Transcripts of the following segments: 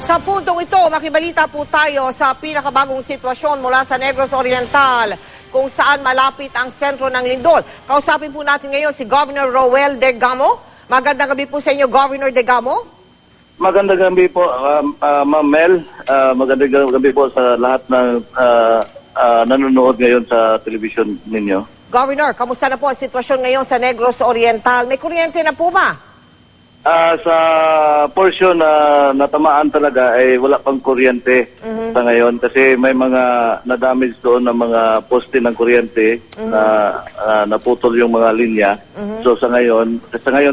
Sa puntong ito, makibalita po tayo sa pinakabagong sitwasyon mula sa Negros Oriental, kung saan malapit ang sentro ng lindol. Kausapin po natin ngayon si Governor Roel Degamo. Magandang gabi po sa inyo, Governor Degamo. Magandang gabi po, Ma'am Mel. Magandang gabi po sa lahat ng nanonood ngayon sa television ninyo. Governor, kamusta na po ang sitwasyon ngayon sa Negros Oriental? May kuryente na po ba? Sa portion na natamaan talaga ay wala pang kuryente sa ngayon kasi may mga na-damage doon ng mga poste ng kuryente na naputol yung mga linya. So sa ngayon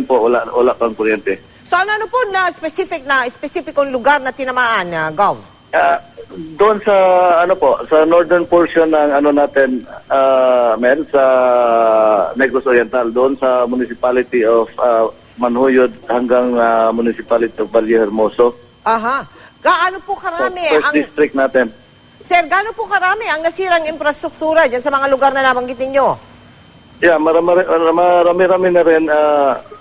po wala pang kuryente. So ano po na specificong lugar na tinamaan, Gov? Doon sa sa northern portion ng natin, Mel, sa Negros Oriental, doon sa municipality of Manhuyod hanggang municipality of Valle Hermoso. Aha. Gaano po karami First district natin. Sir, gaano po karami ang nasirang infrastruktura dyan sa mga lugar na nabanggit ninyo? Yeah, marami na rin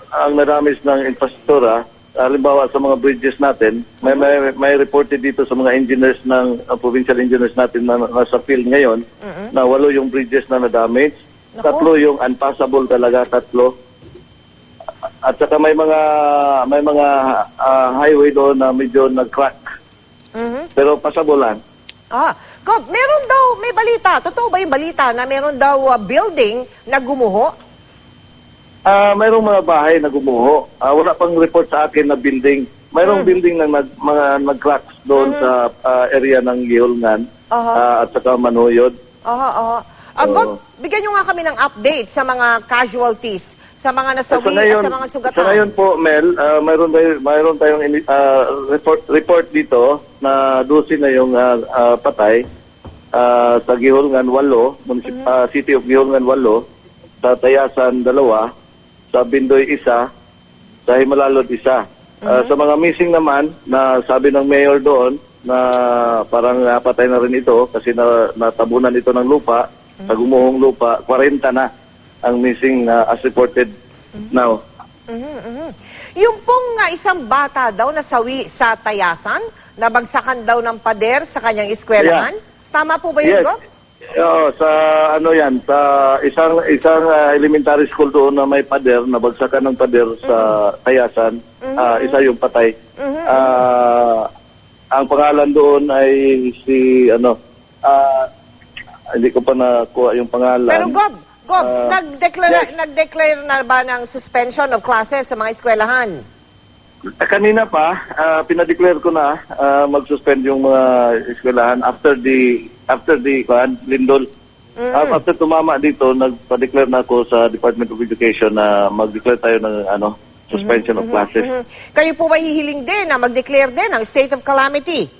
ang na-damage ng infrastruktura. Halimbawa sa mga bridges natin, may reported dito sa mga engineers ng provincial engineers natin na nasa field ngayon na 8 yung bridges na na-damage. 3 yung unpassable talaga, 3. At saka may mga highway doon na medyo nag-crack. Pero pasabulan. Gov, meron daw, may balita. Totoo ba yung balita na meron daw building na gumuho? Mayroong mga bahay na gumuho. Wala pang report sa akin na building. Mayroong building na nag-cracks doon sa area ng Gihulngan at saka Manhuyod. Gov, bigyan nyo nga kami ng update sa mga casualties, sa mga nasawi at sa mga sugatan. Sa ngayon po, Mel, mayroon tayong report dito na 12 na yung patay sa Gihulngan 8, City of Gihulngan 8, sa Tayasan 2, sa Bindoy 1, sa Himalalod 1. Sa mga missing naman, na sabi ng mayor doon na parang napatay na rin ito kasi natabunan ito ng lupa, sa gumuhong lupa, 40 na ang missing as reported now. Yung pong isang bata daw nasawi sa Tayasan, nabagsakan daw ng pader sa kanyang eskwelahan. Tama po ba yun, Gov? Sa sa isang elementary school doon na may pader, nabagsakan ng pader sa Tayasan, isa yung patay. Ang pangalan doon ay si hindi ko pa nakuha yung pangalan. Pero Gov, nag-declare na ba ng suspension of classes sa mga eskwelahan? Kanina pa, pinadeclare ko na mag-suspend yung mga eskwelahan after the lindol. After tumama dito, nagpa-declare na ako sa Department of Education na mag-declare tayo ng suspension of classes. Kayo po ba hihiling din na mag-declare din ng state of calamity?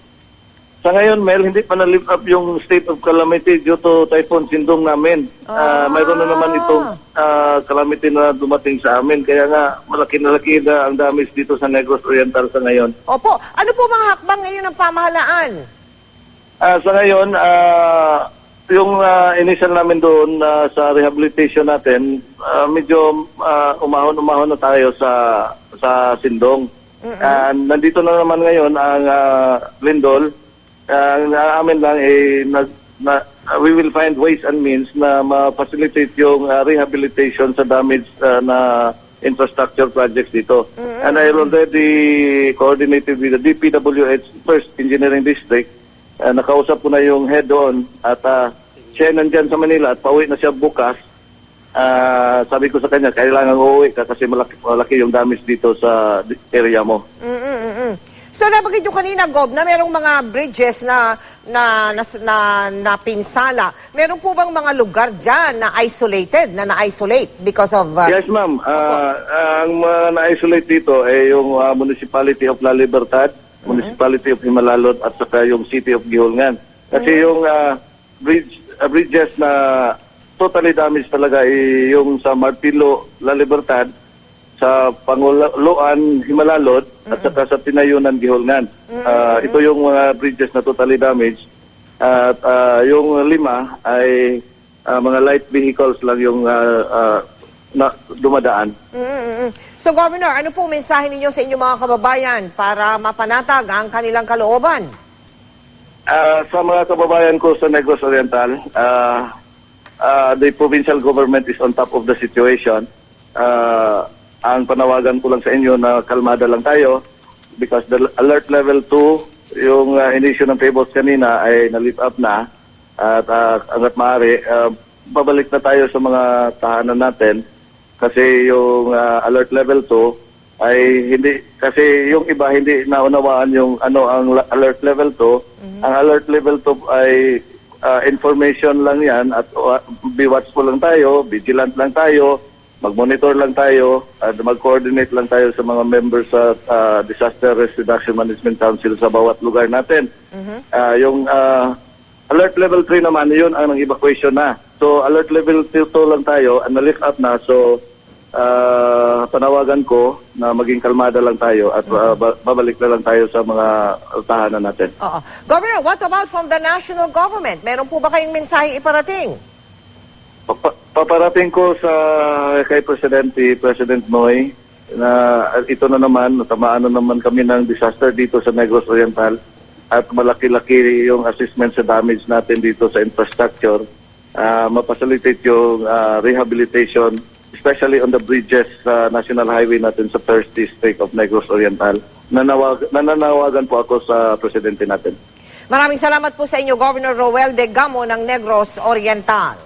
Sa ngayon, Mel, hindi pa na-lift up yung state of calamity due to Typhoon Sindong namin. Mayroon na naman itong calamity na dumating sa amin. Kaya nga, malaki na ang damage dito sa Negros Oriental sa ngayon. Opo. Ano po mga hakbang ngayon ng pamahalaan? Sa ngayon, yung initial namin doon sa rehabilitation natin, medyo umahon na tayo sa Sindong. Nandito na naman ngayon ang lindol. Amin lang we will find ways and means na ma-facilitate yung rehabilitation sa damage na infrastructure projects dito. And I already coordinated with the DPWH First Engineering District. Nakausap ko na yung head doon at siya nandyan sa Manila at pauwi na siya bukas. Sabi ko sa kanya, kailangan uuwi ka kasi malaki yung damage dito sa area mo. So nabanggit nyo kanina, Gov, na merong mga bridges na napinsala. Meron po bang mga lugar dyan na isolated, na na-isolate because of... Yes, ma'am. Ang na-isolate dito ay yung Municipality of La Libertad, Municipality of Himalalod at saka yung City of Gihulngan. Kasi yung bridges na totally damaged talaga ay yung sa Martilo, La Libertad, sa Panguluan, Himalalod, at saka sa Tinayunan, Gihulngan. Ito yung mga bridges na totally damaged. At yung 5 ay mga light vehicles lang yung na dumadaan. So, Governor, ano pong mensahe ninyo sa inyong mga kababayan para mapanatag ang kanilang kalooban? Sa mga kababayan ko sa Negros Oriental, the provincial government is on top of the situation. Ang panawagan ko lang sa inyo na kalmada lang tayo because the alert level 2, yung inisyu ng tables kanina ay na-lift up na at hanggat maaari, babalik na tayo sa mga tahanan natin kasi yung alert level 2 ay hindi, kasi yung iba hindi naunawaan yung ano ang alert level 2. Ang alert level 2 ay information lang yan at be watchful lang tayo, vigilant lang tayo, mag-monitor lang tayo, at mag-coordinate lang tayo sa mga members sa Disaster Risk Reduction Management Council sa bawat lugar natin. Yung alert level 3 naman, yun ang evacuation na. So alert level 2 lang tayo, and na-lift up na. So panawagan ko na maging kalmada lang tayo at babalik na lang tayo sa mga tahanan natin. Oo. Governor, what about from the national government? Meron po ba kayong mensahe iparating? Paparating ko kay President Noy na ito na naman, natamaan na naman kami ng disaster dito sa Negros Oriental at malaki-laki yung assessment sa damage natin dito sa infrastructure. Mapacilitate yung rehabilitation, especially on the bridges sa National Highway natin sa 1st District of Negros Oriental. Nananawagan po ako sa Presidente natin. Maraming salamat po sa inyo, Governor Roel de Gamo ng Negros Oriental.